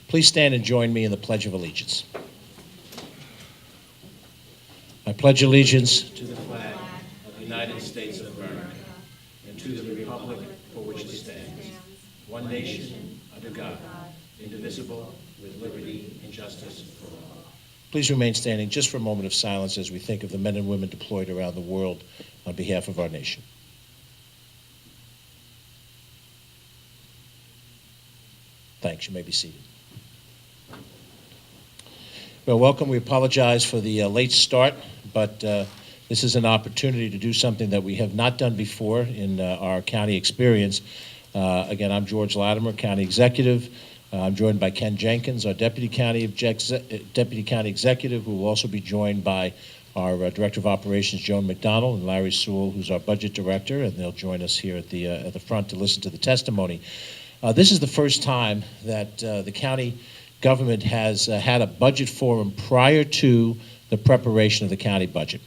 Please stand and join me in the Pledge of Allegiance. I pledge allegiance to the flag of the United States of America and to the republic for which it stands, one nation, under God, indivisible, with liberty and justice for all. Please remain standing just for a moment of silence as we think of the men and women deployed around the world on behalf of our nation. Thanks. You may be seated. Well, welcome. We apologize for the late start, but this is an opportunity to do something that we have not done before in our county experience. Again, I'm George Latimer, County Executive. I'm joined by Ken Jenkins, our Deputy County Executive, who will also be joined by our Director of Operations, Joan McDonald, and Larry Sewell, who's our Budget Director, and they'll join us here at the front to listen to the testimony. This is the first time that the county government has had a budget forum prior to the preparation of the county budget.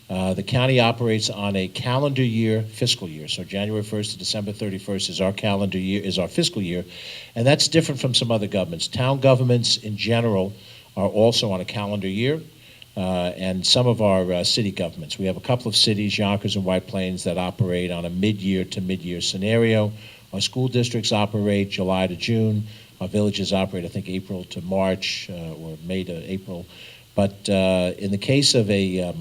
The county operates on a calendar year, fiscal year, so January 1st to December 31st is our calendar year, is our fiscal year, and that's different from some other governments. Town governments in general are also on a calendar year, and some of our city governments. We have a couple of cities, Yonkers and White Plains, that operate on a mid-year to mid-year scenario. Our school districts operate July to June. Our villages operate, I think, April to March or May to April. But in the case of a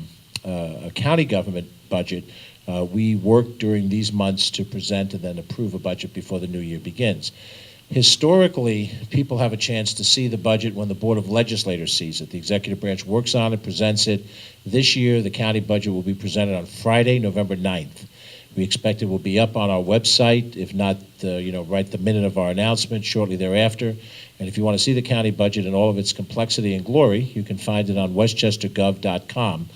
county government budget, we work during these months to present and then approve a budget before the new year begins. Historically, people have a chance to see the budget when the Board of Legislators sees it. The executive branch works on it, presents it. This year, the county budget will be presented on Friday, November 9th. We expect it will be up on our website, if not, right the minute of our announcement, shortly thereafter. And if you want to see the county budget in all of its complexity and glory, you can find it on westchestergov.com.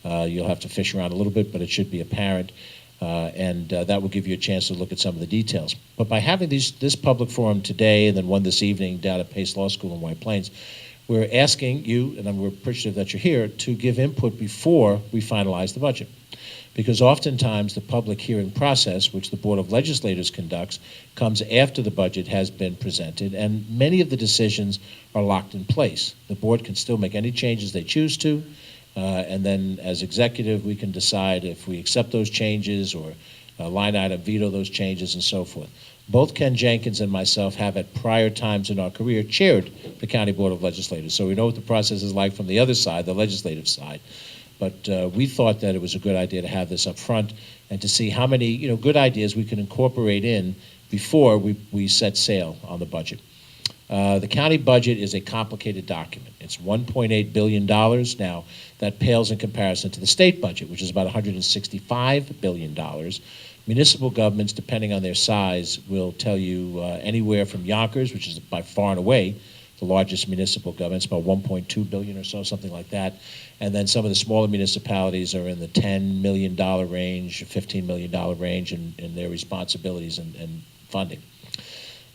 You'll have to fish around a little bit, but it should be apparent. And that will give you a chance to look at some of the details. But by having this public forum today and then one this evening down at Pace Law School in White Plains, we're asking you, and we're appreciative that you're here, to give input before we finalize the budget. Because oftentimes the public hearing process, which the Board of Legislators conducts, comes after the budget has been presented, and many of the decisions are locked in place. The board can still make any changes they choose to, and then as executive, we can decide if we accept those changes or line item veto those changes and so forth. Both Ken Jenkins and myself have at prior times in our career chaired the County Board of Legislators, so we know what the process is like from the other side, the legislative side. But we thought that it was a good idea to have this up front and to see how many good ideas we can incorporate in before we set sail on the budget. The county budget is a complicated document. It's $1.8 billion. Now, that pales in comparison to the state budget, which is about $165 billion. Municipal governments, depending on their size, will tell you anywhere from Yonkers, which is by far and away the largest municipal government, it's about $1.2 billion or so, something like that. And then some of the smaller municipalities are in the $10 million range, $15 million range in their responsibilities and funding.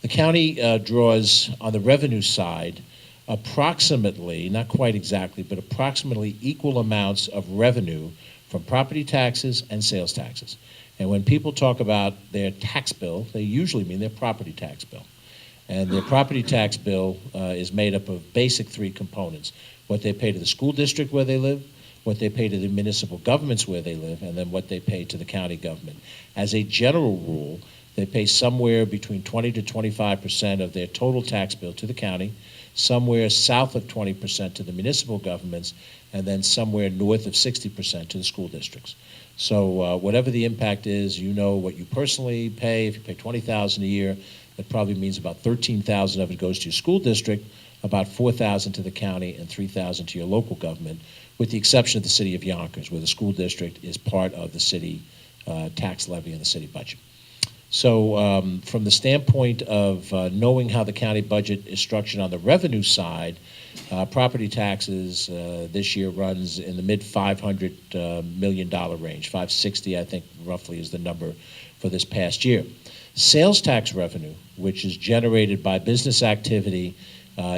The county draws, on the revenue side, approximately, not quite exactly, but approximately equal amounts of revenue from property taxes and sales taxes. And when people talk about their tax bill, they usually mean their property tax bill. And their property tax bill is made up of basic three components: what they pay to the school district where they live, what they pay to the municipal governments where they live, and then what they pay to the county government. As a general rule, they pay somewhere between 20 to 25% of their total tax bill to the county, somewhere south of 20% to the municipal governments, and then somewhere north of 60% to the school districts. So whatever the impact is, you know what you personally pay. If you pay $20,000 a year, that probably means about $13,000 of it goes to your school district, about $4,000 to the county, and $3,000 to your local government, with the exception of the city of Yonkers, where the school district is part of the city tax levy and the city budget. So from the standpoint of knowing how the county budget is structured on the revenue side, property taxes this year runs in the mid-$500 million range. 560, I think, roughly is the number for this past year. Sales tax revenue, which is generated by business activity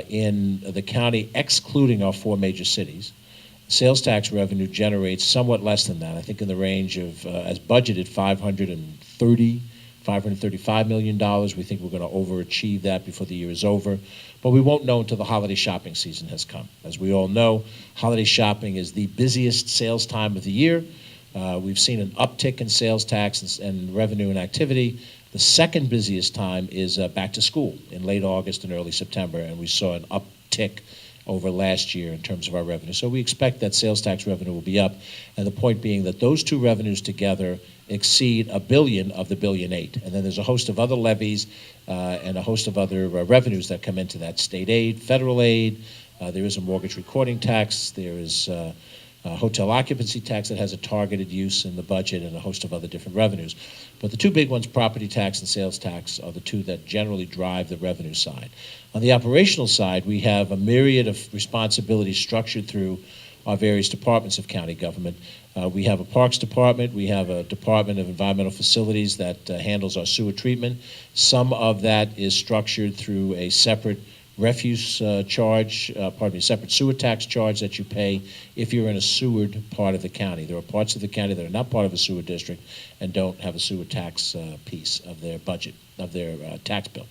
in the county, excluding our four major cities, sales tax revenue generates somewhat less than that. I think in the range of, as budgeted, $535 million. We think we're going to overachieve that before the year is over. but we won't know until the holiday shopping season has come. As we all know, holiday shopping is the busiest sales time of the year. We've seen an uptick in sales tax and revenue and activity. The second busiest time is back to school in late August and early September, and we saw an uptick over last year in terms of our revenue. So we expect that sales tax revenue will be up, and the point being that those two revenues together exceed $1 billion of the $1.8 billion. And then there's a host of other levies and a host of other revenues that come into that: state aid, federal aid, there is a mortgage recording tax, there is hotel occupancy tax that has a targeted use in the budget, and a host of other different revenues. But the two big ones, property tax and sales tax, are the two that generally drive the revenue side. On the operational side, we have a myriad of responsibilities structured through our various departments of county government. We have a parks department, we have a department of environmental facilities that handles our sewer treatment. Some of that is structured through a separate refuse separate sewer tax charge that you pay if you're in a sewered part of the county. There are parts of the county that are not part of a sewer district and don't have a sewer tax piece of their budget, of their tax bill.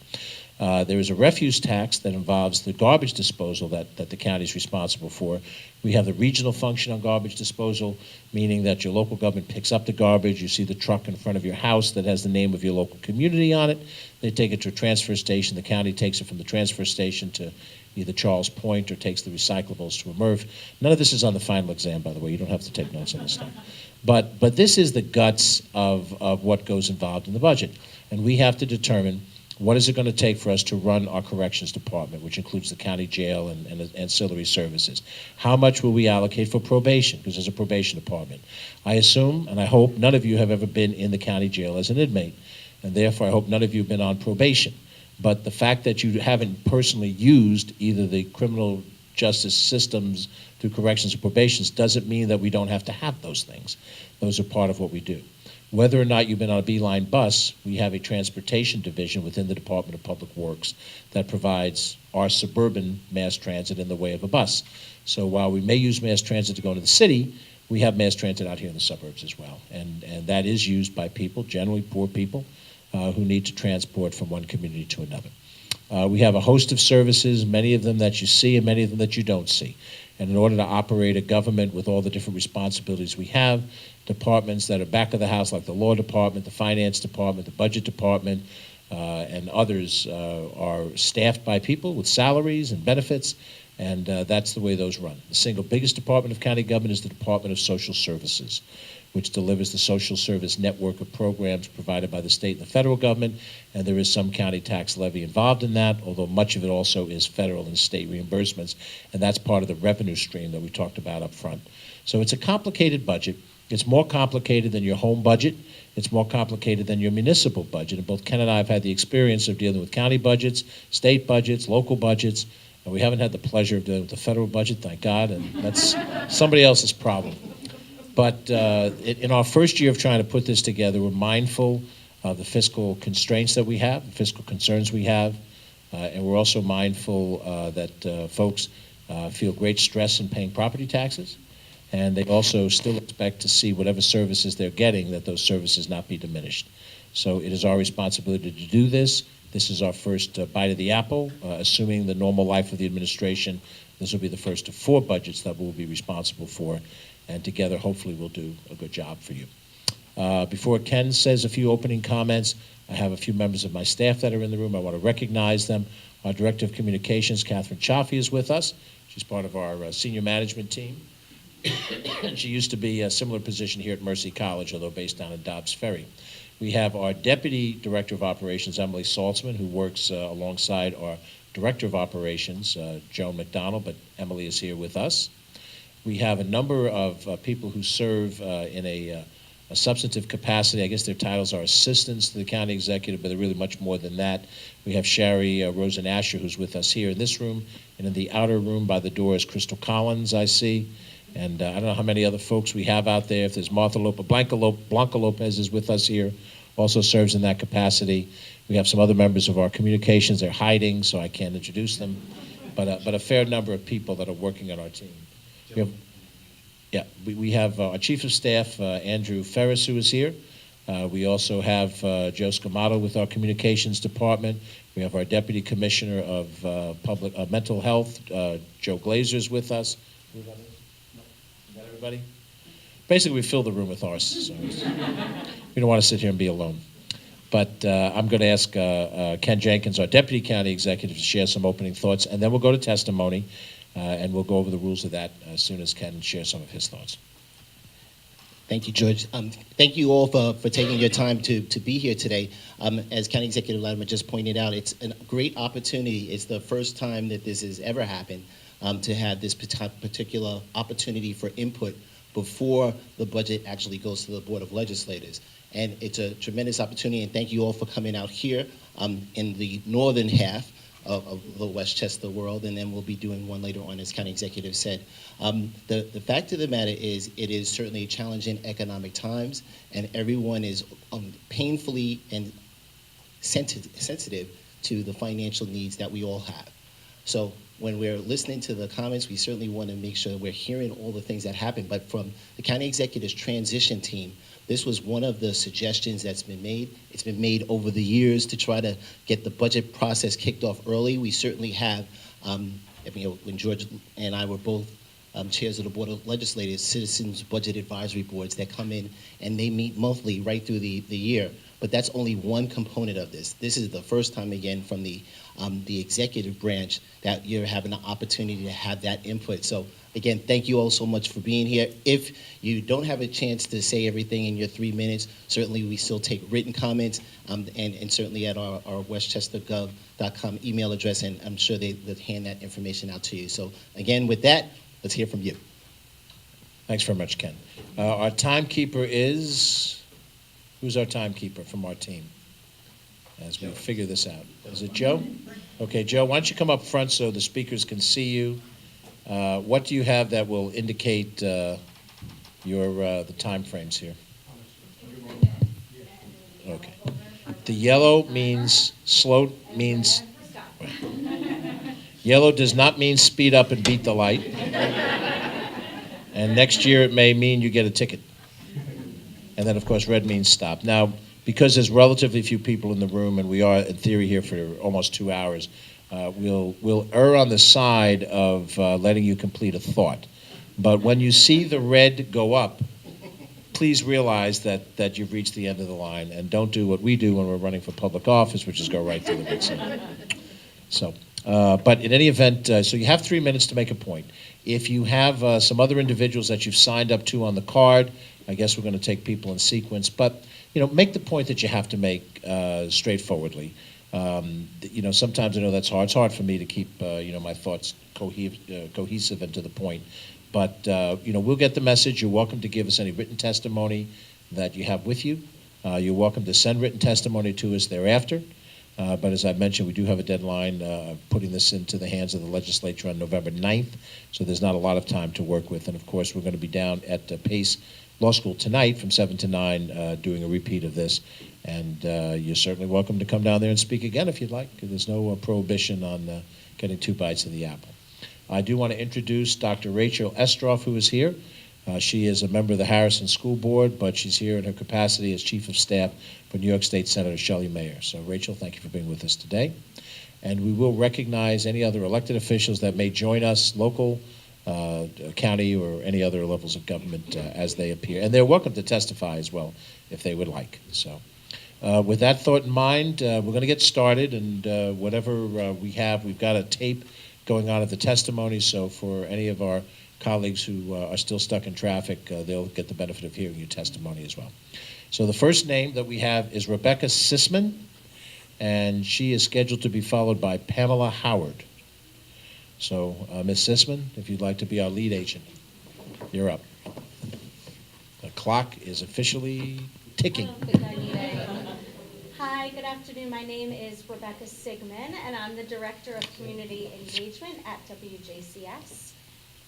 There is a refuse tax that involves the garbage disposal that the county is responsible for. We have the regional function on garbage disposal, meaning that your local government picks up the garbage. You see the truck in front of your house that has the name of your local community on it. They take it to a transfer station. The county takes it from the transfer station to either Charles Point or takes the recyclables to a MRF. None of this is on the final exam, by the way. You don't have to take notes on this stuff. But this is the guts of what goes involved in the budget. And we have to determine what is it going to take for us to run our corrections department, which includes the county jail and ancillary services? How much will we allocate for probation, because there's a probation department? I assume, and I hope, none of you have ever been in the county jail as an inmate, and therefore I hope none of you have been on probation. But the fact that you haven't personally used either the criminal justice systems through corrections or probations doesn't mean that we don't have to have those things. Those are part of what we do. Whether or not you've been on a Beeline bus, we have a transportation division within the Department of Public Works that provides our suburban mass transit in the way of a bus. So while we may use mass transit to go into the city, we have mass transit out here in the suburbs as well. And that is used by people, generally poor people, who need to transport from one community to another. We have a host of services, many of them that you see and many of them that you don't see. And in order to operate a government with all the different responsibilities we have, departments that are back of the house, like the law department, the finance department, the budget department, and others are staffed by people with salaries and benefits, and that's the way those run. The single biggest department of county government is the Department of Social Services, which delivers the social service network of programs provided by the state and the federal government, and there is some county tax levy involved in that, although much of it also is federal and state reimbursements, and that's part of the revenue stream that we talked about up front. So it's a complicated budget. It's more complicated than your home budget. It's more complicated than your municipal budget, and both Ken and I have had the experience of dealing with county budgets, state budgets, local budgets, and we haven't had the pleasure of dealing with the federal budget, thank God, and that's somebody else's problem. But in our first year of trying to put this together, we're mindful of the fiscal constraints that we have, the fiscal concerns we have, and we're also mindful that folks feel great stress in paying property taxes, and they also still expect to see whatever services they're getting, that those services not be diminished. So it is our responsibility to do this. This is our first bite of the apple. Assuming the normal life of the administration, this will be the first of 4 budgets that we'll be responsible for, and together, hopefully, we'll do a good job for you. Before Ken says a few opening comments, I have a few members of my staff that are in the room. I want to recognize them. Our Director of Communications, Catherine Chaffee, is with us. She's part of our senior management team. She used to be a similar position here at Mercy College, although based down in Dobbs Ferry. We have our Deputy Director of Operations, Emily Saltzman, who works alongside our Director of Operations, Joan McDonald, but Emily is here with us. We have a number of people who serve in a substantive capacity. I guess their titles are assistants to the county executive, but they're really much more than that. We have Sherry Rosen Asher, who's with us here in this room, and in the outer room by the door is Crystal Collins, I see. And I don't know how many other folks we have out there. If there's Martha Lopez, Blanca Lopez is with us here, also serves in that capacity. We have some other members of our communications. They're hiding, so I can't introduce them. But a fair number of people that are working on our team. We have our Chief of Staff, Andrew Ferris, who is here. We also have Joe Scamato with our Communications Department. We have our Deputy Commissioner of Mental Health, Joe Glazer, is with us. Is that everybody? Basically, we fill the room with arse, so we don't want to sit here and be alone. But I'm going to ask Ken Jenkins, our Deputy County Executive, to share some opening thoughts, and then we'll go to testimony, and we'll go over the rules of that as soon as Ken shares some of his thoughts. Thank you, George. Thank you all for taking your time to be here today. As County Executive Latimer just pointed out, it's a great opportunity. It's the first time that this has ever happened to have this particular opportunity for input before the budget actually goes to the Board of Legislators. And it's a tremendous opportunity, and thank you all for coming out here in the northern half of the Westchester world, and then we'll be doing one later on, as County Executive said. The fact of the matter is, it is certainly challenging economic times, and everyone is painfully and sensitive to the financial needs that we all have. So when we're listening to the comments, we certainly want to make sure we're hearing all the things that happen. But from the County Executive's transition team, this was one of the suggestions that's been made. It's been made over the years to try to get the budget process kicked off early. We certainly have, when George and I were both chairs of the Board of Legislators, Citizens Budget Advisory Boards that come in and they meet monthly right through the year. But that's only one component of this. This is the first time, again, from the executive branch that you're having the opportunity to have that input. So again, thank you all so much for being here. If you don't have a chance to say everything in your 3 minutes, certainly we still take written comments, and certainly at our westchestergov.com email address, and I'm sure they'll hand that information out to you. So again, with that, let's hear from you. Thanks very much, Ken. Our timekeeper is... Who's our timekeeper from our team as we figure this out? Is it Joe? Okay, Joe, why don't you come up front so the speakers can see you? What do you have that will indicate the time frames here? Okay. The yellow means slow, means... Yellow does not mean speed up and beat the light. And next year it may mean you get a ticket. And then, of course, red means stop. Now, because there's relatively few people in the room, and we are, in theory, here for almost 2 hours, we'll err on the side of letting you complete a thought. But when you see the red go up, please realize that you've reached the end of the line, and don't do what we do when we're running for public office, which is go right through the big center. So, but in any event, so you have 3 minutes to make a point. If you have some other individuals that you've signed up to on the card, I guess we're going to take people in sequence, but make the point that you have to make straightforwardly. Sometimes I know that's hard. It's hard for me to keep my thoughts cohesive and to the point. But we'll get the message. You're welcome to give us any written testimony that you have with you. You're welcome to send written testimony to us thereafter. But as I mentioned, we do have a deadline putting this into the hands of the legislature on November 9th, so there's not a lot of time to work with. And of course, we're going to be down at Pace Law School tonight from 7 to 9 doing a repeat of this. And you're certainly welcome to come down there and speak again if you'd like. There's no prohibition on getting 2 bites of the apple. I do want to introduce Dr. Rachel Estroff, who is here. She is a member of the Harrison School Board, but she's here in her capacity as Chief of Staff for New York State Senator Shelley Mayer. So, Rachel, thank you for being with us today. And we will recognize any other elected officials that may join us, local, county, or any other levels of government as they appear. And they're welcome to testify as well if they would like. So, with that thought in mind, we're going to get started, and whatever we have, we've got a tape going on at the testimony, so for any of our colleagues who are still stuck in traffic, they'll get the benefit of hearing your testimony as well. So the first name that we have is Rebecca Sisman, and she is scheduled to be followed by Pamela Howard. So, Ms. Sisman, if you'd like to be our lead agent, you're up. The clock is officially ticking. Hi, good afternoon. My name is Rebecca Sigman, and I'm the Director of Community Engagement at WJCS.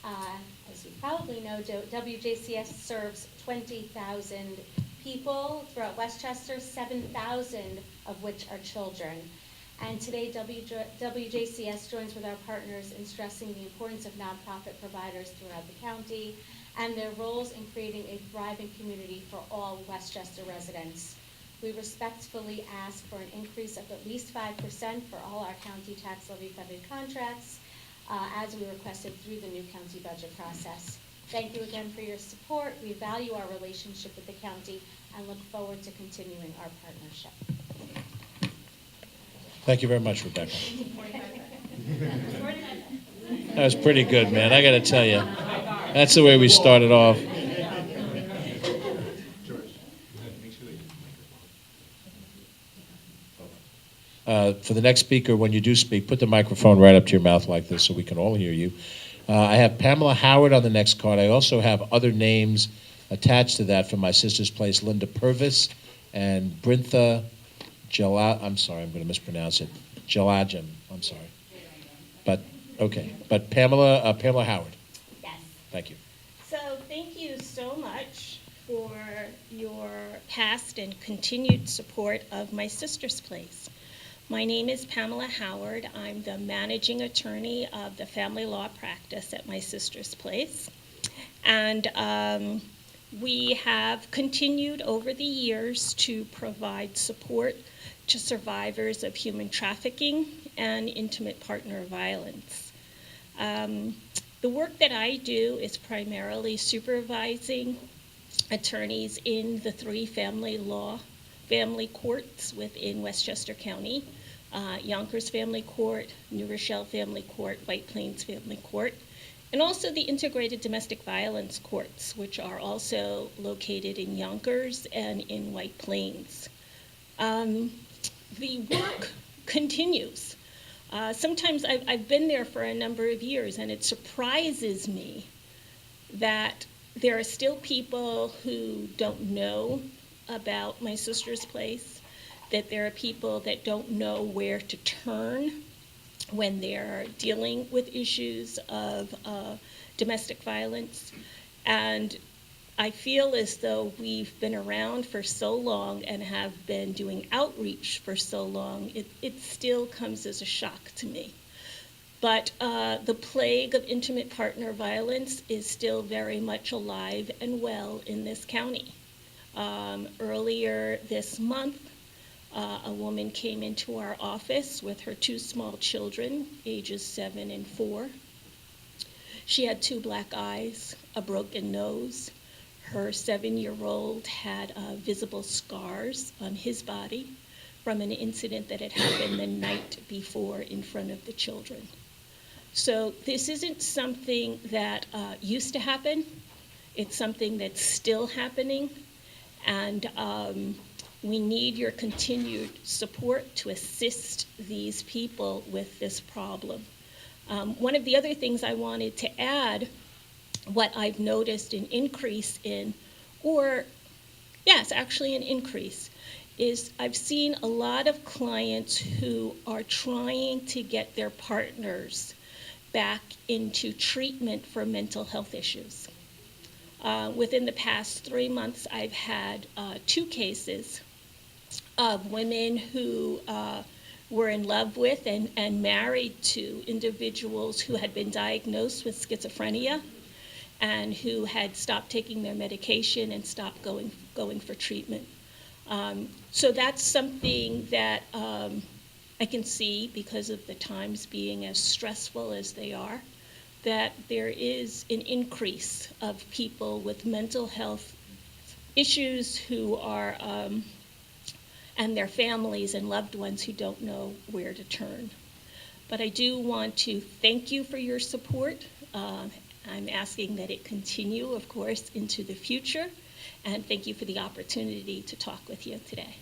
As you probably know, WJCS serves 20,000 people throughout Westchester, 7,000 of which are children. And today, WJCS joins with our partners in stressing the importance of nonprofit providers throughout the county and their roles in creating a thriving community for all Westchester residents. we respectfully ask for an increase of at least 5% for all our county tax levy funded contracts, as we requested through the new county budget process. Thank you again for your support. We value our relationship with the county and look forward to continuing our partnership. Thank you very much, Rebecca. That was pretty good, man. I got to tell you. That's the way we started off. For the next speaker, when you do speak, put the microphone right up to your mouth like this so we can all hear you. I have Pamela Howard on the next card. I also have other names attached to that from my sister's place, Linda Purvis and Brintha I'm sorry, I'm going to mispronounce it. Jalajam, I'm sorry. But, okay. But Pamela Howard. Yes. Thank you. So thank you so much for your past and continued support of my sister's place. My name is Pamela Howard. I'm the managing attorney of the family law practice at my sister's place. And we have continued over the years to provide support to survivors of human trafficking and intimate partner violence. The work that I do is primarily supervising attorneys in the 3 family courts within Westchester County, Yonkers Family Court, New Rochelle Family Court, White Plains Family Court, and also the integrated domestic violence courts, which are also located in Yonkers and in White Plains. The work continues. Sometimes I've been there for a number of years, and it surprises me that there are still people who don't know about my sister's place, that there are people that don't know where to turn when they're dealing with issues of domestic violence. And I feel as though we've been around for so long and have been doing outreach for so long, it still comes as a shock to me. But the plague of intimate partner violence is still very much alive and well in this county. Earlier this month, a woman came into our office with her 2 small children, ages 7 and 4. She had 2 black eyes, a broken nose. Her 7-year-old had visible scars on his body from an incident that had happened the night before in front of the children. So this isn't something that used to happen. It's something that's still happening, and we need your continued support to assist these people with this problem. One of the other things I wanted to add, what I've noticed an increase in, an increase, is I've seen a lot of clients who are trying to get their partners back into treatment for mental health issues. Within the past 3 months, I've had 2 cases of women who were in love with and married to individuals who had been diagnosed with schizophrenia and who had stopped taking their medication and stopped going for treatment. So that's something that I can see, because of the times being as stressful as they are, that there is an increase of people with mental health issues who are, and their families and loved ones who don't know where to turn. But I do want to thank you for your support. I'm asking that it continue, of course, into the future, and thank you for the opportunity to talk with you today.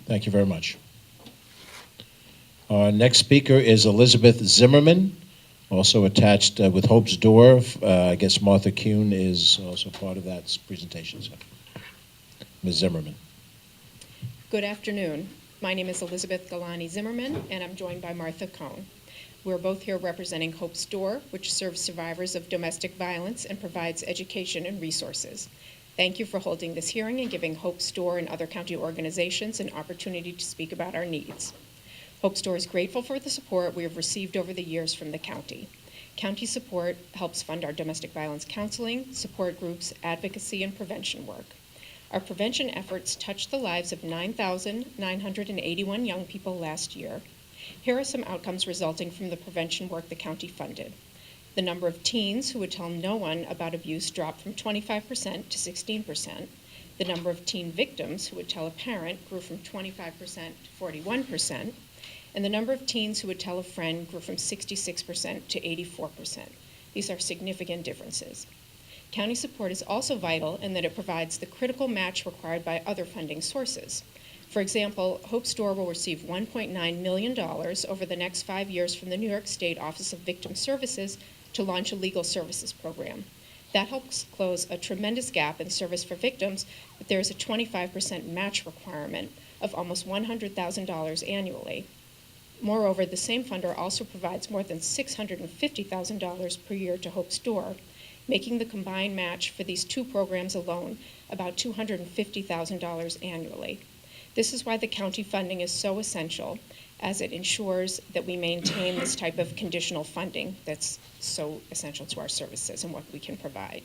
Thank you very much. Our next speaker is Elizabeth Zimmerman, also attached with Hope's Door. I guess Martha Kuhn is also part of that presentation. So, Ms. Zimmerman. Good afternoon. My name is Elizabeth Galani Zimmerman, and I'm joined by Martha Cohn. We're both here representing Hope's Door, which serves survivors of domestic violence and provides education and resources. Thank you for holding this hearing and giving Hope's Door and other county organizations an opportunity to speak about our needs. Hope's Door is grateful for the support we have received over the years from the county. County support helps fund our domestic violence counseling, support groups, advocacy, and prevention work. Our prevention efforts touched the lives of 9,981 young people last year. Here are some outcomes resulting from the prevention work the county funded. The number of teens who would tell no one about abuse dropped from 25% to 16%. The number of teen victims who would tell a parent grew from 25% to 41%. And the number of teens who would tell a friend grew from 66% to 84%. These are significant differences. County support is also vital in that it provides the critical match required by other funding sources. For example, Hope Store will receive $1.9 million over the next 5 years from the New York State Office of Victim Services to launch a legal services program. That helps close a tremendous gap in service for victims, but there is a 25% match requirement of almost $100,000 annually. Moreover, the same funder also provides more than $650,000 per year to Hope Store, making the combined match for these two programs alone about $250,000 annually. This is why the county funding is so essential, as it ensures that we maintain this type of conditional funding that's so essential to our services and what we can provide.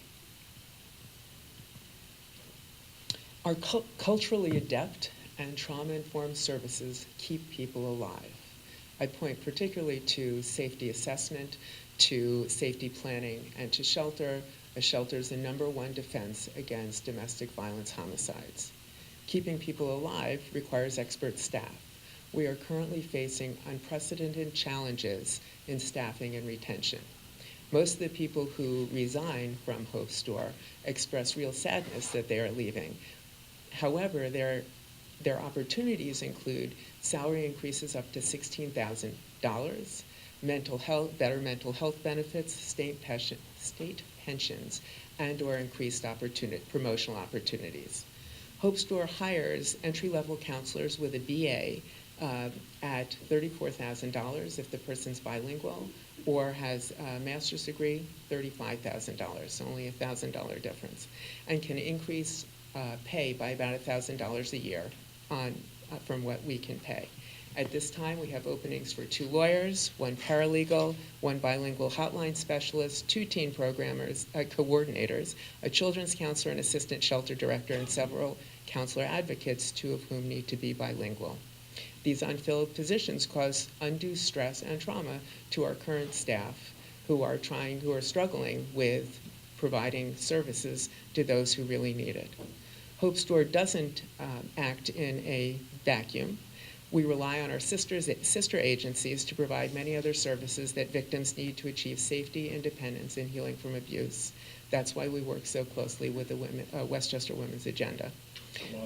Our culturally adept and trauma-informed services keep people alive. I point particularly to safety assessment, to safety planning, and to shelter. A shelter is the #1 defense against domestic violence homicides. Keeping people alive requires expert staff. We are currently facing unprecedented challenges in staffing and retention. Most of the people who resign from Hope Store express real sadness that they are leaving. However, their opportunities include salary increases up to $16,000, mental health, better mental health benefits, state pensions, and/or increased promotional opportunities. Hope Store hires entry-level counselors with a BA at $34,000 if the person's bilingual, or has a master's degree, $35,000, so only a $1,000 difference, and can increase pay by about $1,000 a year from what we can pay. At this time, we have openings for 2 lawyers, 1 paralegal, 1 bilingual hotline specialist, 2 teen programmers, coordinators, a children's counselor, an assistant shelter director, and several counselor advocates, 2 of whom need to be bilingual. These unfilled positions cause undue stress and trauma to our current staff who are struggling with providing services to those who really need it. Hope Store doesn't act in a vacuum. We rely on our sister agencies to provide many other services that victims need to achieve safety, independence, and healing from abuse. That's why we work so closely with the Westchester Women's Agenda.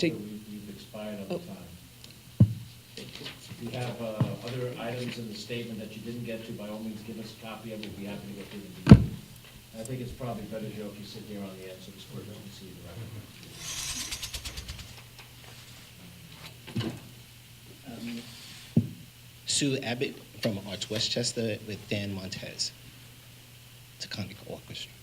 We've expired on time. If you have other items in the statement that you didn't get to, by all means, give us a copy of it. We'd be happy to go through them. I think it's probably better, Joe, if you sit here on the end so the court doesn't see the record. Sue Abbott from Arts Westchester with Dan Montez. Taconic Orchestra.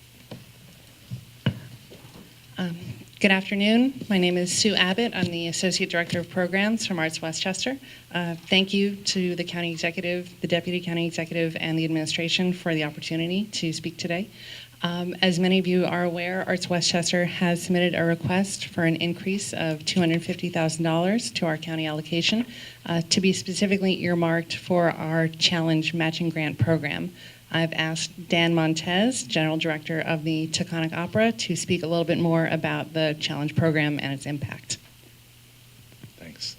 Good afternoon. My name is Sue Abbott. I'm the Associate Director of Programs from Arts Westchester. Thank you to the County Executive, the Deputy County Executive, and the administration for the opportunity to speak today. As many of you are aware, Arts Westchester has submitted a request for an increase of $250,000 to our county allocation to be specifically earmarked for our Challenge Matching Grant Program. I've asked Dan Montez, General Director of the Taconic Opera, to speak a little bit more about the Challenge Program and its impact. Thanks.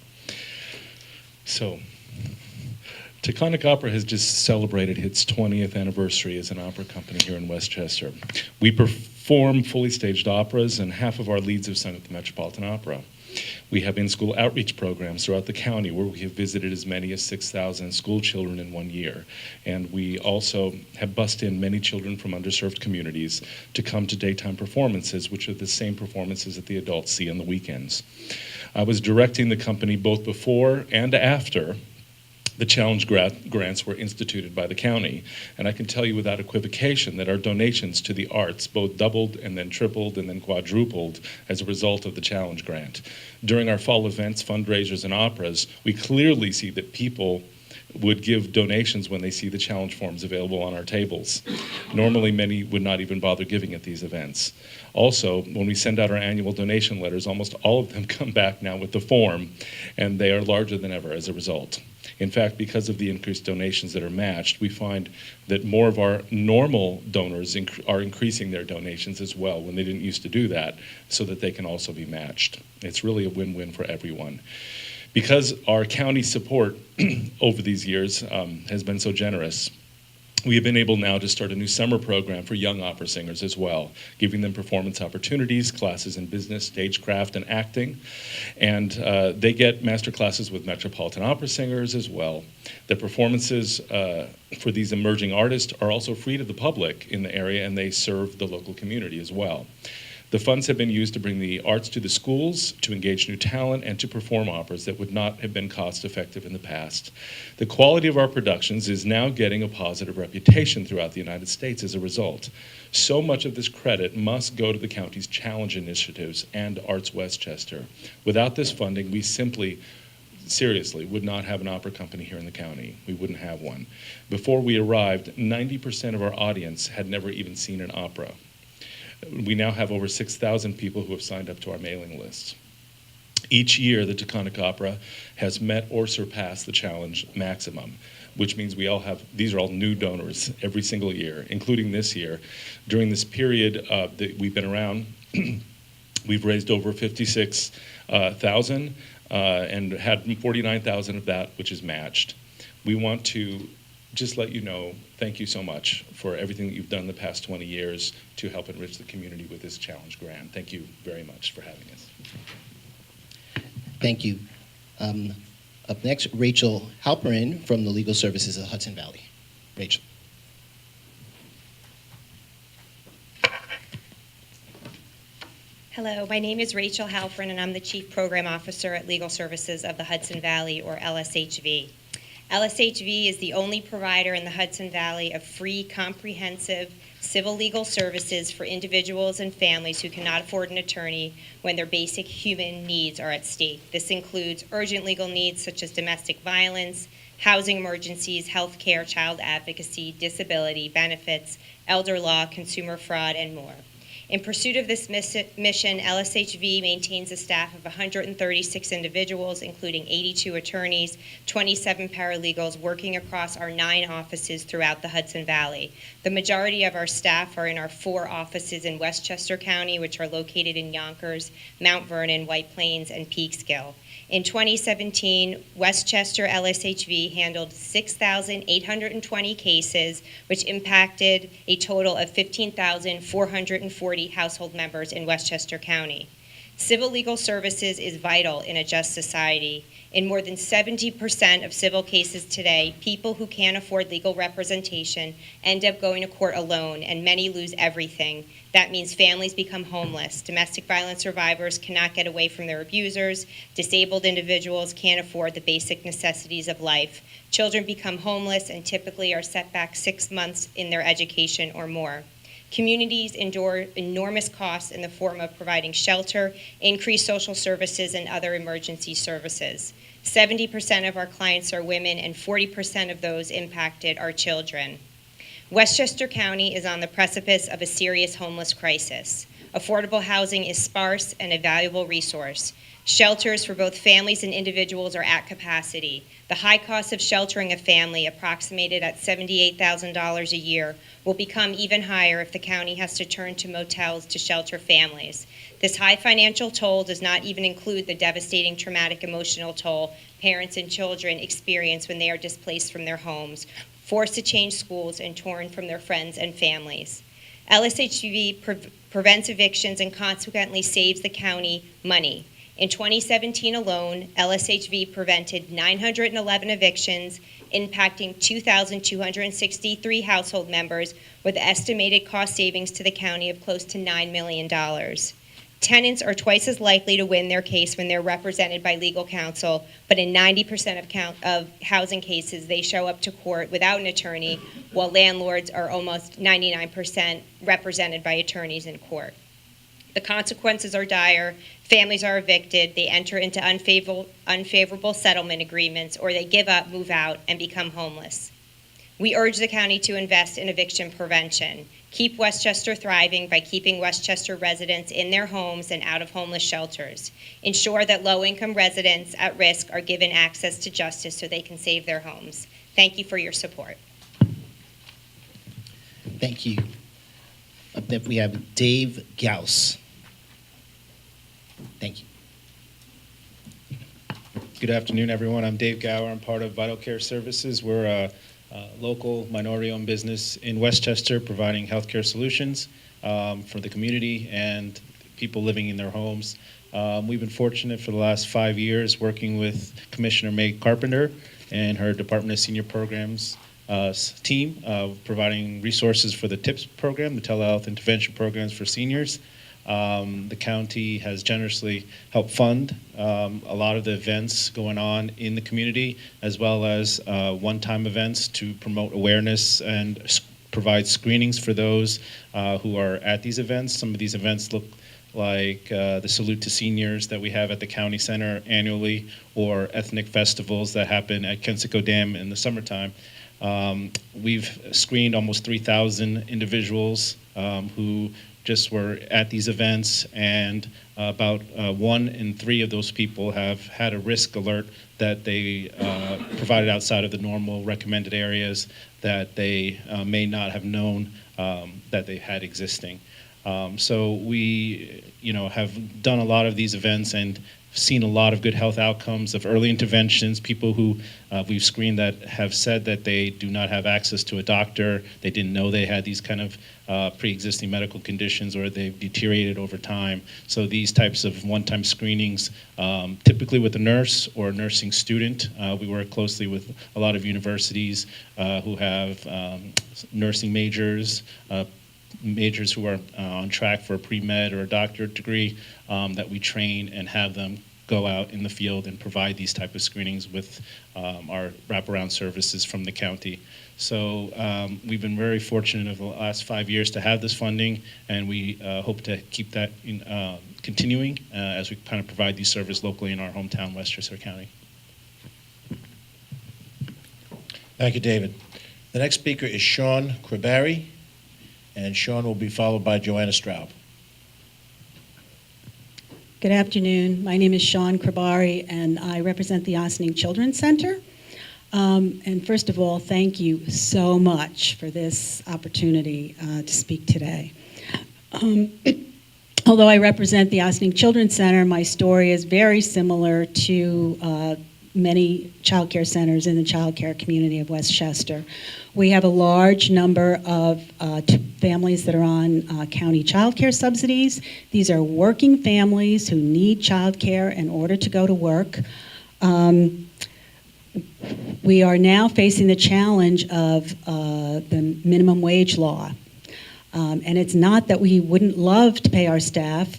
So, Taconic Opera has just celebrated its 20th anniversary as an opera company here in Westchester. We perform fully staged operas, and half of our leads have sung at the Metropolitan Opera. We have in-school outreach programs throughout the county where we have visited as many as 6,000 school children in 1 year. And we also have bussed in many children from underserved communities to come to daytime performances, which are the same performances that the adults see on the weekends. I was directing the company both before and after the challenge grants were instituted by the county. And I can tell you without equivocation that our donations to the arts both doubled and then tripled and then quadrupled as a result of the challenge grant. During our fall events, fundraisers, and operas, we clearly see that people would give donations when they see the challenge forms available on our tables. Normally, many would not even bother giving at these events. Also, when we send out our annual donation letters, almost all of them come back now with the form, and they are larger than ever as a result. In fact, because of the increased donations that are matched, we find that more of our normal donors are increasing their donations as well when they didn't used to do that, so that they can also be matched. It's really a win-win for everyone. Because our county support over these years has been so generous, we have been able now to start a new summer program for young opera singers as well, giving them performance opportunities, classes in business, stagecraft, and acting. And they get master classes with Metropolitan Opera singers as well. The performances for these emerging artists are also free to the public in the area, and they serve the local community as well. The funds have been used to bring the arts to the schools, to engage new talent, and to perform operas that would not have been cost-effective in the past. The quality of our productions is now getting a positive reputation throughout the United States as a result. So much of this credit must go to the county's challenge initiatives and Arts Westchester. Without this funding, we simply, seriously, would not have an opera company here in the county. We wouldn't have one. Before we arrived, 90% of our audience had never even seen an opera. We now have over 6,000 people who have signed up to our mailing list. Each year, the Taconic Opera has met or surpassed the challenge maximum, which means these are all new donors every single year, including this year. During this period that we've been around, we've raised over 56,000 and had 49,000 of that, which is matched. We want to just let you know, thank you so much for everything that you've done the past 20 years to help enrich the community with this challenge grant. Thank you very much for having us. Thank you. Up next, Rachel Halperin from the Legal Services of Hudson Valley. Rachel. Hello, my name is Rachel Halperin, and I'm the Chief Program Officer at Legal Services of the Hudson Valley, or LSHV. LSHV is the only provider in the Hudson Valley of free, comprehensive civil legal services for individuals and families who cannot afford an attorney when their basic human needs are at stake. This includes urgent legal needs such as domestic violence, housing emergencies, health care, child advocacy, disability, benefits, elder law, consumer fraud, and more. In pursuit of this mission, LSHV maintains a staff of 136 individuals, including 82 attorneys, 27 paralegals working across our 9 offices throughout the Hudson Valley. The majority of our staff are in our 4 offices in Westchester County, which are located in Yonkers, Mount Vernon, White Plains, and Peekskill. In 2017, Westchester LSHV handled 6,820 cases, which impacted a total of 15,440 household members in Westchester County. Civil legal services is vital in a just society. In more than 70% of civil cases today, people who can't afford legal representation end up going to court alone, and many lose everything. That means families become homeless. Domestic violence survivors cannot get away from their abusers. Disabled individuals can't afford the basic necessities of life. Children become homeless and typically are set back 6 months in their education or more. Communities endure enormous costs in the form of providing shelter, increased social services, and other emergency services. 70% of our clients are women, and 40% of those impacted are children. Westchester County is on the precipice of a serious homeless crisis. Affordable housing is sparse and a valuable resource. Shelters for both families and individuals are at capacity. The high cost of sheltering a family, approximated at $78,000 a year, will become even higher if the county has to turn to motels to shelter families. This high financial toll does not even include the devastating traumatic emotional toll parents and children experience when they are displaced from their homes, forced to change schools, and torn from their friends and families. LSHV prevents evictions and consequently saves the county money. In 2017 alone, LSHV prevented 911 evictions, impacting 2,263 household members, with estimated cost savings to the county of close to $9 million. Tenants are twice as likely to win their case when they're represented by legal counsel, but in 90% of housing cases, they show up to court without an attorney, while landlords are almost 99% represented by attorneys in court. The consequences are dire. Families are evicted. They enter into unfavorable settlement agreements, or they give up, move out, and become homeless. We urge the county to invest in eviction prevention. Keep Westchester thriving by keeping Westchester residents in their homes and out of homeless shelters. Ensure that low-income residents at risk are given access to justice so they can save their homes. Thank you for your support. Thank you. Up next, we have Dave Gauss. Thank you. Good afternoon, everyone. I'm Dave Gower. I'm part of Vital Care Services. We're a local minority-owned business in Westchester providing healthcare solutions for the community and people living in their homes. We've been fortunate for the last 5 years working with Commissioner Meg Carpenter and her Department of Senior Programs team, providing resources for the TIPS program, the telehealth intervention programs for seniors. The county has generously helped fund a lot of the events going on in the community, as well as one-time events to promote awareness and provide screenings for those who are at these events. Some of these events look like the Salute to Seniors that we have at the County Center annually, or ethnic festivals that happen at Kensico Dam in the summertime. We've screened almost 3,000 individuals who just were at these events, and about 1 in 3 of those people have had a risk alert that they provided outside of the normal recommended areas that they may not have known that they had existing. So we, have done a lot of these events and seen a lot of good health outcomes of early interventions, people who we've screened that have said that they do not have access to a doctor, they didn't know they had these kind of pre-existing medical conditions, or they've deteriorated over time. So these types of one-time screenings, typically with a nurse or a nursing student. We work closely with a lot of universities who have nursing majors, majors who are on track for a pre-med or a doctorate degree, that we train and have them go out in the field and provide these type of screenings with our wraparound services from the county. So we've been very fortunate over the last 5 years to have this funding, and we hope to keep that continuing as we kind of provide these services locally in our hometown, Westchester County. Thank you, David. The next speaker is Sean Kribari, and Sean will be followed by Joanna Straub. Good afternoon. My name is Sean Kribari, and I represent the Ossining Children's Center. And first of all, thank you so much for this opportunity to speak today. Although I represent the Ossining Children's Center, my story is very similar to many child care centers in the child care community of Westchester. We have a large number of families that are on county child care subsidies. These are working families who need child care in order to go to work. We are now facing the challenge of the minimum wage law. And it's not that we wouldn't love to pay our staff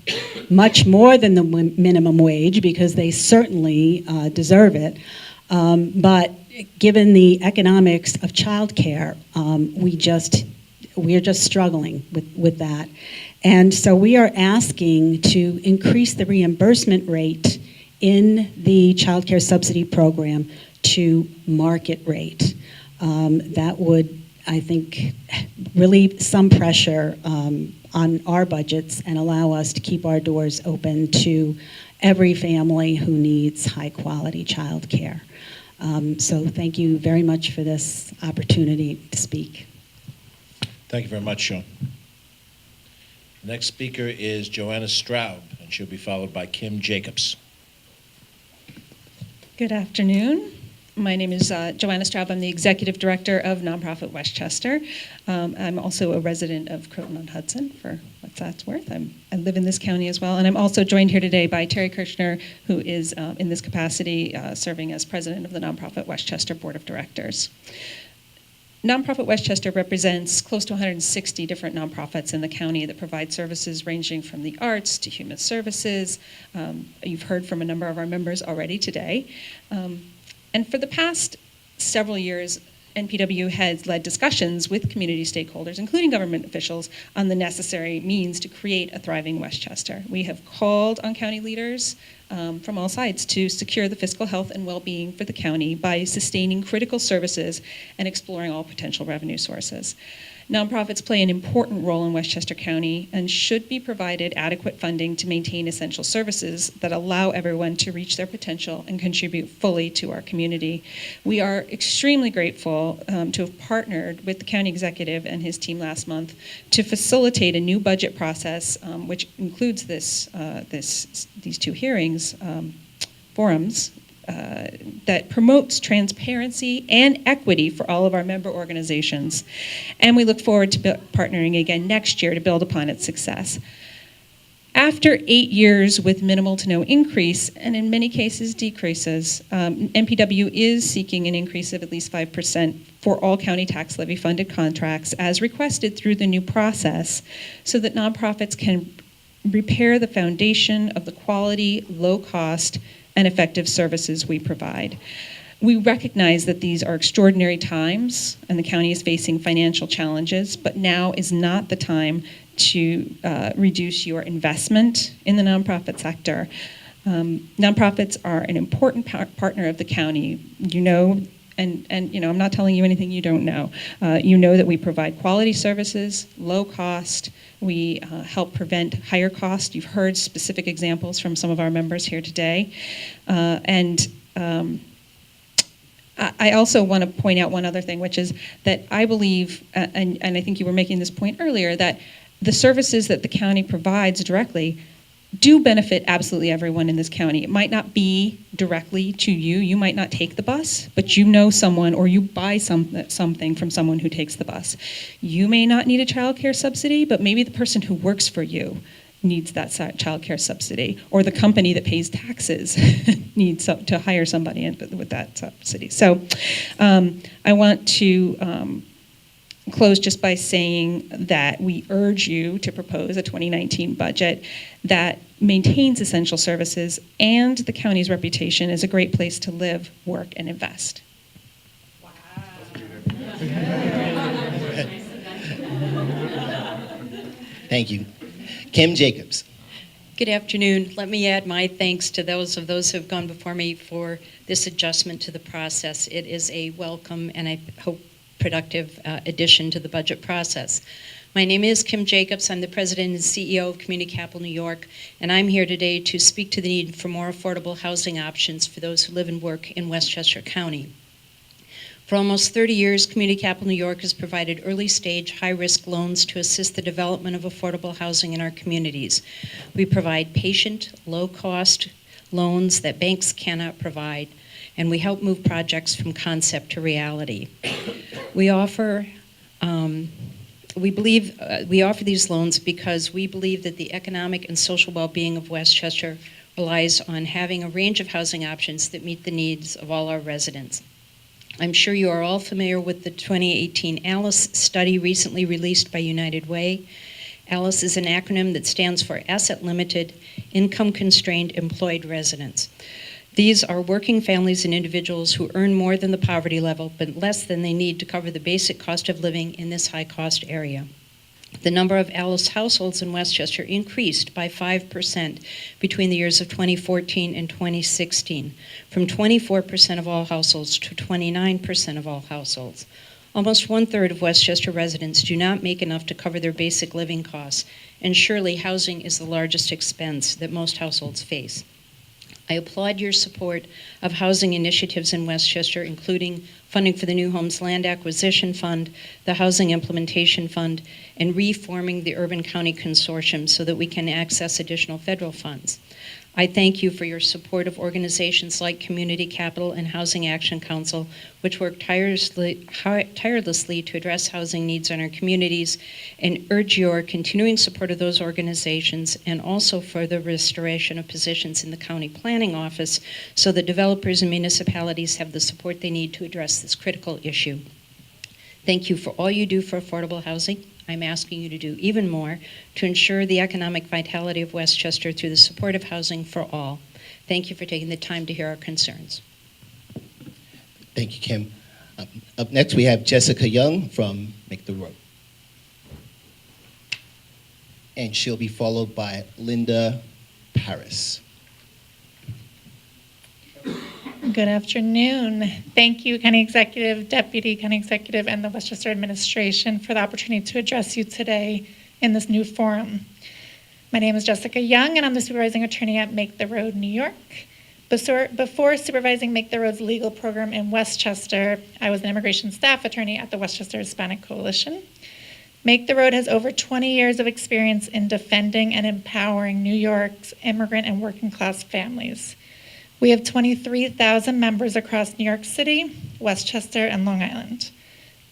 much more than the minimum wage, because they certainly deserve it. But given the economics of childcare, we are just struggling with that. And so we are asking to increase the reimbursement rate in the child care subsidy program to market rate. That would, I think, relieve some pressure on our budgets and allow us to keep our doors open to every family who needs high-quality child care. So thank you very much for this opportunity to speak. Thank you very much, Sean. The next speaker is Joanna Straub, and she'll be followed by Kim Jacobs. Good afternoon. My name is Joanna Straub. I'm the Executive Director of Nonprofit Westchester. I'm also a resident of Croton-on-Hudson, for what that's worth. I live in this county as well. And I'm also joined here today by Terry Kirchner, who is in this capacity serving as President of the Nonprofit Westchester Board of Directors. Nonprofit Westchester represents close to 160 different nonprofits in the county that provide services ranging from the arts to human services. You've heard from a number of our members already today. And for the past several years, NPW has led discussions with community stakeholders, including government officials, on the necessary means to create a thriving Westchester. We have called on county leaders from all sides to secure the fiscal health and well-being for the county by sustaining critical services and exploring all potential revenue sources. Nonprofits play an important role in Westchester County and should be provided adequate funding to maintain essential services that allow everyone to reach their potential and contribute fully to our community. We are extremely grateful to have partnered with the county executive and his team last month to facilitate a new budget process, which includes these two hearings, forums, that promotes transparency and equity for all of our member organizations. And we look forward to partnering again next year to build upon its success. After 8 years with minimal to no increase, and in many cases decreases, NPW is seeking an increase of at least 5% for all county tax levy funded contracts as requested through the new process so that nonprofits can repair the foundation of the quality, low cost, and effective services we provide. We recognize that these are extraordinary times and the county is facing financial challenges, but now is not the time to reduce your investment in the nonprofit sector. Nonprofits are an important partner of the county. You know, and you know, I'm not telling you anything you don't know. You know that we provide quality services, low cost. We help prevent higher cost. You've heard specific examples from some of our members here today. I also want to point out one other thing, which is that I believe, and I think you were making this point earlier, that the services that the county provides directly do benefit absolutely everyone in this county. It might not be directly to you. You might not take the bus, but you know someone or you buy something from someone who takes the bus. You may not need a child care subsidy, but maybe the person who works for you needs that child care subsidy, or the company that pays taxes needs to hire somebody with that subsidy. So I want to close just by saying that we urge you to propose a 2019 budget that maintains essential services and the county's reputation as a great place to live, work, and invest. Wow. Thank you. Kim Jacobs. Good afternoon. Let me add my thanks to those who have gone before me for this adjustment to the process. It is a welcome and I hope productive addition to the budget process. My name is Kim Jacobs. I'm the president and CEO of Community Capital New York, and I'm here today to speak to the need for more affordable housing options for those who live and work in Westchester County. For almost 30 years, Community Capital New York has provided early-stage, high-risk loans to assist the development of affordable housing in our communities. We provide patient, low-cost loans that banks cannot provide, and we help move projects from concept to reality. We offer these loans because we believe that the economic and social well-being of Westchester relies on having a range of housing options that meet the needs of all our residents. I'm sure you are all familiar with the 2018 ALICE study recently released by United Way. ALICE is an acronym that stands for Asset Limited, Income Constrained Employed Residents. These are working families and individuals who earn more than the poverty level, but less than they need to cover the basic cost of living in this high-cost area. The number of ALICE households in Westchester increased by 5% between the years of 2014 and 2016, from 24% of all households to 29% of all households. Almost one-third of Westchester residents do not make enough to cover their basic living costs, and surely housing is the largest expense that most households face. I applaud your support of housing initiatives in Westchester, including funding for the New Homes Land Acquisition Fund, the Housing Implementation Fund, and reforming the Urban County Consortium so that we can access additional federal funds. I thank you for your support of organizations like Community Capital and Housing Action Council, which work tirelessly to address housing needs in our communities, and urge your continuing support of those organizations and also for the restoration of positions in the County Planning Office so that developers and municipalities have the support they need to address this critical issue. Thank you for all you do for affordable housing. I'm asking you to do even more to ensure the economic vitality of Westchester through the support of housing for all. Thank you for taking the time to hear our concerns. Thank you, Kim. Up next, we have Jessica Young from Make the Road. And she'll be followed by Linda Paris. Good afternoon. Thank you, County Executive, Deputy County Executive, and the Westchester Administration for the opportunity to address you today in this new forum. My name is Jessica Young, and I'm the supervising attorney at Make the Road, New York. Before supervising Make the Road's legal program in Westchester, I was an immigration staff attorney at the Westchester Hispanic Coalition. Make the Road has over 20 years of experience in defending and empowering New York's immigrant and working class families. We have 23,000 members across New York City, Westchester, and Long Island.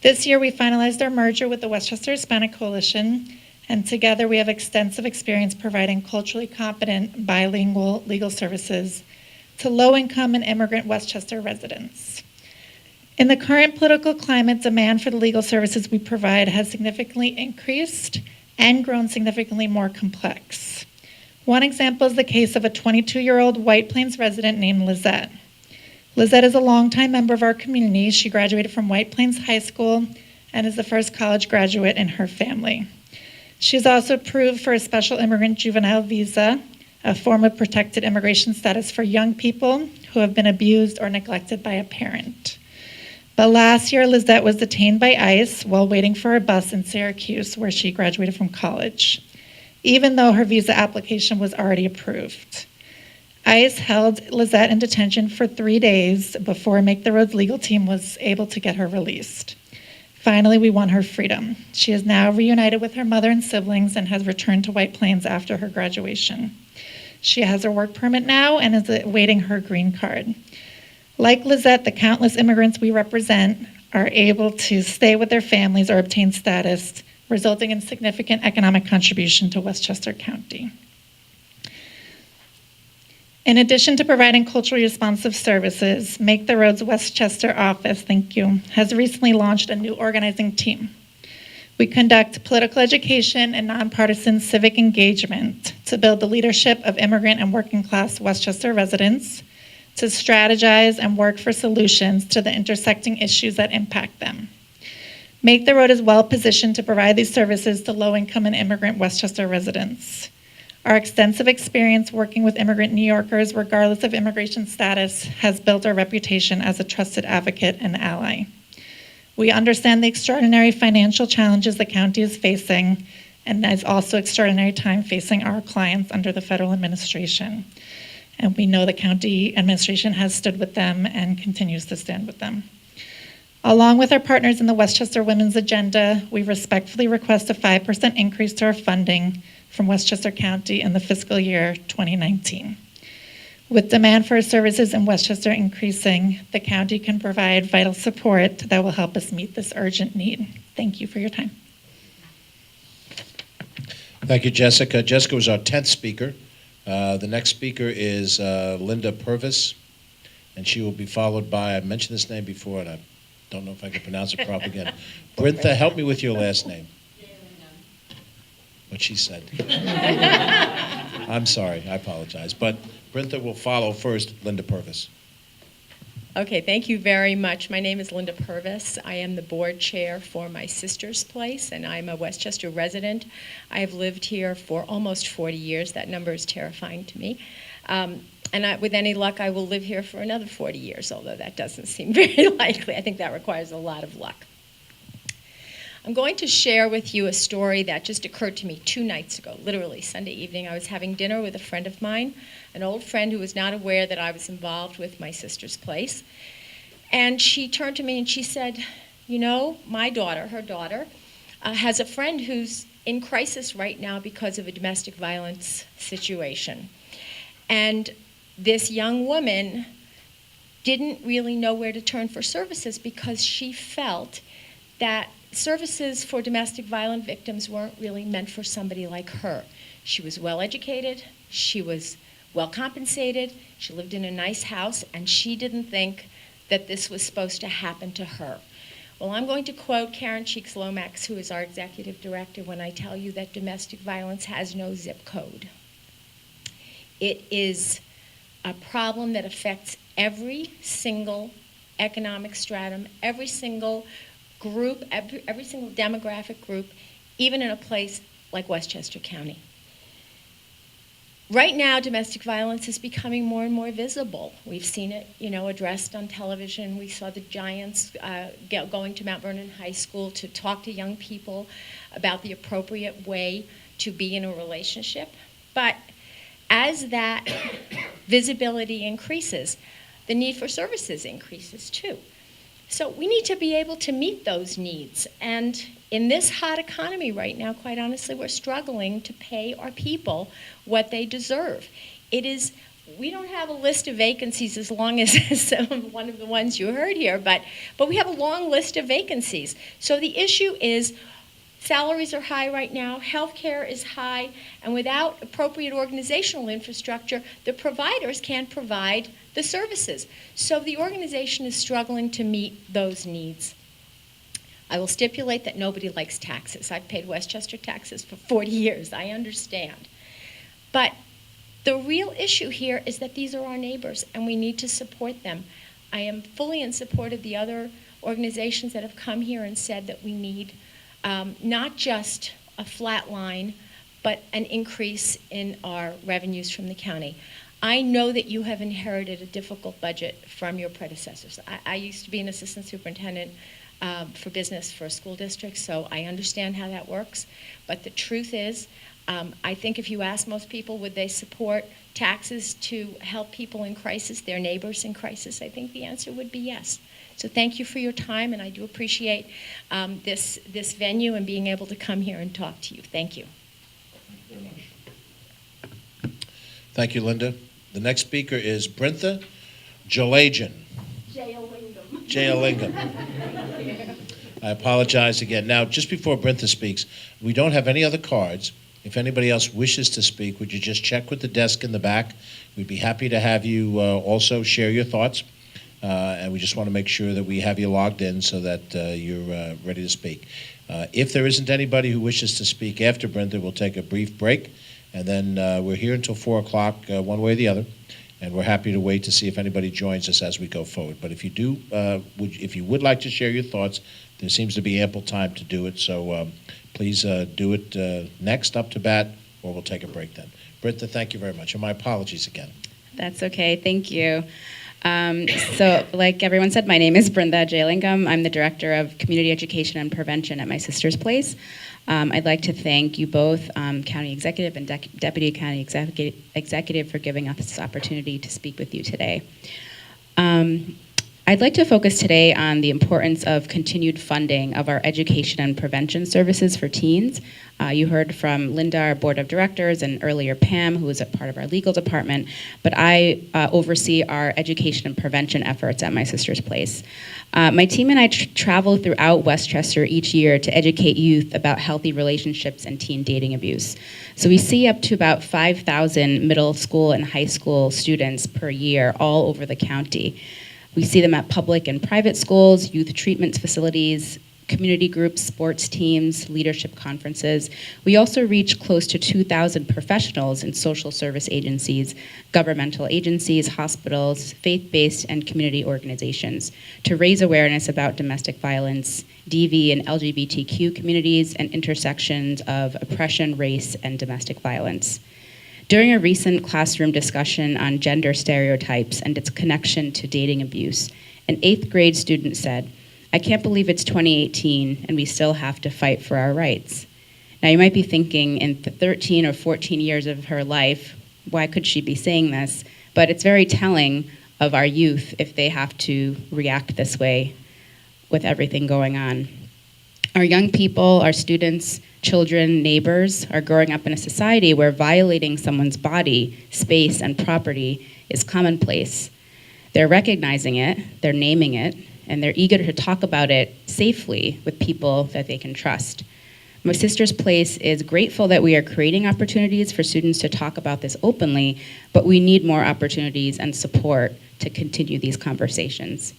This year, we finalized our merger with the Westchester Hispanic Coalition, and together we have extensive experience providing culturally competent, bilingual legal services to low-income and immigrant Westchester residents. In the current political climate, demand for the legal services we provide has significantly increased and grown significantly more complex. One example is the case of a 22-year-old White Plains resident named Lizette. Lizette is a longtime member of our community. She graduated from White Plains High School and is the first college graduate in her family. She's also approved for a special immigrant juvenile visa, a form of protected immigration status for young people who have been abused or neglected by a parent. But last year, Lizette was detained by ICE while waiting for a bus in Syracuse, where she graduated from college, even though her visa application was already approved. ICE held Lizette in detention for 3 days before Make the Road's legal team was able to get her released. Finally, we won her freedom. She is now reunited with her mother and siblings and has returned to White Plains after her graduation. She has her work permit now and is awaiting her green card. Like Lizette, the countless immigrants we represent are able to stay with their families or obtain status, resulting in significant economic contribution to Westchester County. In addition to providing culturally responsive services, Make the Road's Westchester office, has recently launched a new organizing team. We conduct political education and nonpartisan civic engagement to build the leadership of immigrant and working class Westchester residents, to strategize and work for solutions to the intersecting issues that impact them. Make the Road is well positioned to provide these services to low-income and immigrant Westchester residents. Our extensive experience working with immigrant New Yorkers, regardless of immigration status, has built our reputation as a trusted advocate and ally. We understand the extraordinary financial challenges the county is facing, and there's also extraordinary time facing our clients under the federal administration. And we know the county administration has stood with them and continues to stand with them. Along with our partners in the Westchester Women's Agenda, we respectfully request a 5% increase to our funding from Westchester County in the fiscal year 2019. With demand for our services in Westchester increasing, the county can provide vital support that will help us meet this urgent need. Thank you for your time. Thank you, Jessica. Jessica was our 10th speaker. The next speaker is Linda Purvis, and she will be followed by, I mentioned this name before, and I don't know if I can pronounce it properly again. Brintha, help me with your last name. What she said. I'm sorry, I apologize. But Brintha will follow first Linda Purvis. Okay, thank you very much. My name is Linda Purvis. I am the board chair for my sister's place, and I'm a Westchester resident. I have lived here for almost 40 years. That number is terrifying to me. With any luck, I will live here for another 40 years, although that doesn't seem very likely. I think that requires a lot of luck. I'm going to share with you a story that just occurred to me 2 nights ago, literally Sunday evening. I was having dinner with a friend of mine, an old friend who was not aware that I was involved with my sister's place. And she turned to me and she said, you know, my daughter, her daughter, has a friend who's in crisis right now because of a domestic violence situation. And this young woman didn't really know where to turn for services because she felt that services for domestic violence victims weren't really meant for somebody like her. She was well educated, she was well compensated, she lived in a nice house, and she didn't think that this was supposed to happen to her. Well, I'm going to quote Karen Cheeks Lomax, who is our executive director, when I tell you that domestic violence has no zip code. It is a problem that affects every single economic stratum, every single group, every single demographic group, even in a place like Westchester County. Right now, domestic violence is becoming more and more visible. We've seen it, addressed on television. We saw the Giants going to Mount Vernon High School to talk to young people about the appropriate way to be in a relationship. But as that visibility increases, the need for services increases too. So we need to be able to meet those needs. And in this hot economy right now, quite honestly, we're struggling to pay our people what they deserve. We don't have a list of vacancies as long as one of the ones you heard here, but we have a long list of vacancies. So the issue is salaries are high right now, healthcare is high, and without appropriate organizational infrastructure, the providers can't provide the services. So the organization is struggling to meet those needs. I will stipulate that nobody likes taxes. I've paid Westchester taxes for 40 years. I understand. But the real issue here is that these are our neighbors, and we need to support them. I am fully in support of the other organizations that have come here and said that we need not just a flat line, but an increase in our revenues from the county. I know that you have inherited a difficult budget from your predecessors. I used to be an assistant superintendent for business for a school district, so I understand how that works. But the truth is, I think if you ask most people, would they support taxes to help people in crisis, their neighbors in crisis, I think the answer would be yes. So thank you for your time, and I do appreciate this venue and being able to come here and talk to you. Thank you. Thank you, Linda. The next speaker is Brintha Jalajan. Jayalingam. I apologize again. Now, just before Brintha speaks, we don't have any other cards. If anybody else wishes to speak, would you just check with the desk in the back? We'd be happy to have you also share your thoughts. And we just want to make sure that we have you logged in so that you're ready to speak. If there isn't anybody who wishes to speak after Brintha, we'll take a brief break. And then we're here until 4 o'clock, one way or the other. And we're happy to wait to see if anybody joins us as we go forward. But if you do, if you would like to share your thoughts, there seems to be ample time to do it. So please do it next up to bat, or we'll take a break then. Brintha, thank you very much. And my apologies again. That's okay. Thank you. So like everyone said, my name is Brintha Jayalingam. I'm the Director of Community Education and Prevention at My Sister's Place. I'd like to thank you both, County Executive and Deputy County Executive, for giving us this opportunity to speak with you today. I'd like to focus today on the importance of continued funding of our education and prevention services for teens. You heard from Linda, our Board of Directors, and earlier Pam, who is a part of our legal department, but I oversee our education and prevention efforts at My Sister's Place. My team and I travel throughout Westchester each year to educate youth about healthy relationships and teen dating abuse. So we see up to about 5,000 middle school and high school students per year all over the county. We see them at public and private schools, youth treatment facilities, community groups, sports teams, leadership conferences. We also reach close to 2,000 professionals in social service agencies, governmental agencies, hospitals, faith-based and community organizations to raise awareness about domestic violence, DV and LGBTQ communities, and intersections of oppression, race, and domestic violence. During a recent classroom discussion on gender stereotypes and its connection to dating abuse, an 8th grade student said, "I can't believe it's 2018 and we still have to fight for our rights." Now you might be thinking, in the 13 or 14 years of her life, why could she be saying this? But it's very telling of our youth if they have to react this way with everything going on. Our young people, our students, children, neighbors are growing up in a society where violating someone's body, space, and property is commonplace. They're recognizing it, they're naming it, and they're eager to talk about it safely with people that they can trust. My Sister's Place is grateful that we are creating opportunities for students to talk about this openly, but we need more opportunities and support to continue these conversations.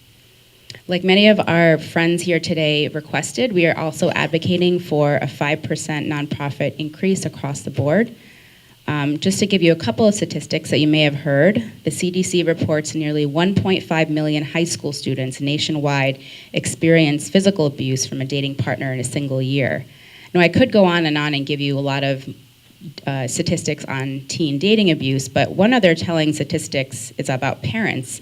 Like many of our friends here today requested, we are also advocating for a 5% nonprofit increase across the board. Just to give you a couple of statistics that you may have heard, the CDC reports nearly 1.5 million high school students nationwide experience physical abuse from a dating partner in a single year. Now, I could go on and give you a lot of statistics on teen dating abuse, but one other telling statistics is about parents.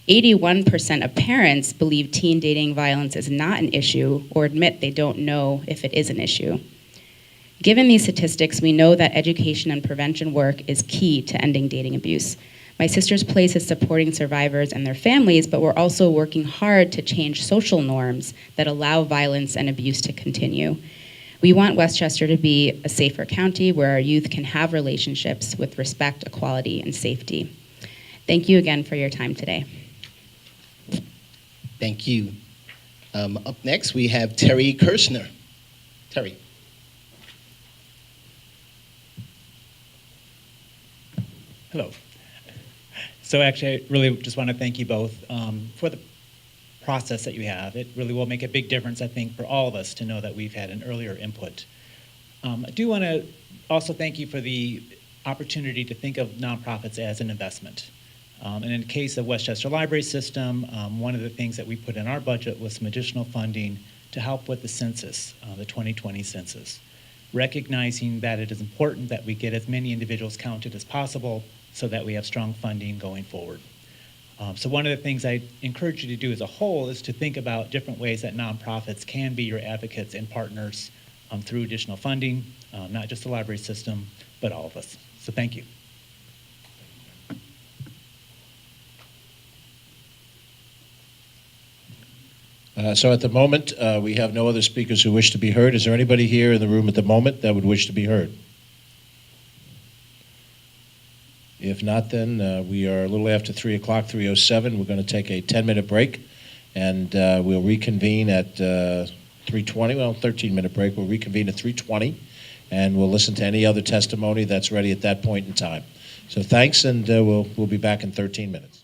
81% of parents believe teen dating violence is not an issue or admit they don't know if it is an issue. Given these statistics, we know that education and prevention work is key to ending dating abuse. My Sister's Place is supporting survivors and their families, but we're also working hard to change social norms that allow violence and abuse to continue. We want Westchester to be a safer county where our youth can have relationships with respect, equality, and safety. Thank you again for your time today. Thank you. Up next, we have Terry Kirshner. Terry. Hello. So actually, I really just want to thank you both for the process that you have. It really will make a big difference, I think, for all of us to know that we've had an earlier input. I do want to also thank you for the opportunity to think of nonprofits as an investment. And in the case of Westchester Library System, one of the things that we put in our budget was some additional funding to help with the census, the 2020 census, recognizing that it is important that we get as many individuals counted as possible so that we have strong funding going forward. So one of the things I encourage you to do as a whole is to think about different ways that nonprofits can be your advocates and partners through additional funding, not just the library system, but all of us. So thank you. So at the moment, we have no other speakers who wish to be heard. Is there anybody here in the room at the moment that would wish to be heard? If not, then we are a little after 3 o'clock, 3:07. We're going to take a 10-minute break, and we'll reconvene at 3:20. Well, 13-minute break. We'll reconvene at 3:20, and we'll listen to any other testimony that's ready at that point in time. So thanks, and we'll be back in 13 minutes.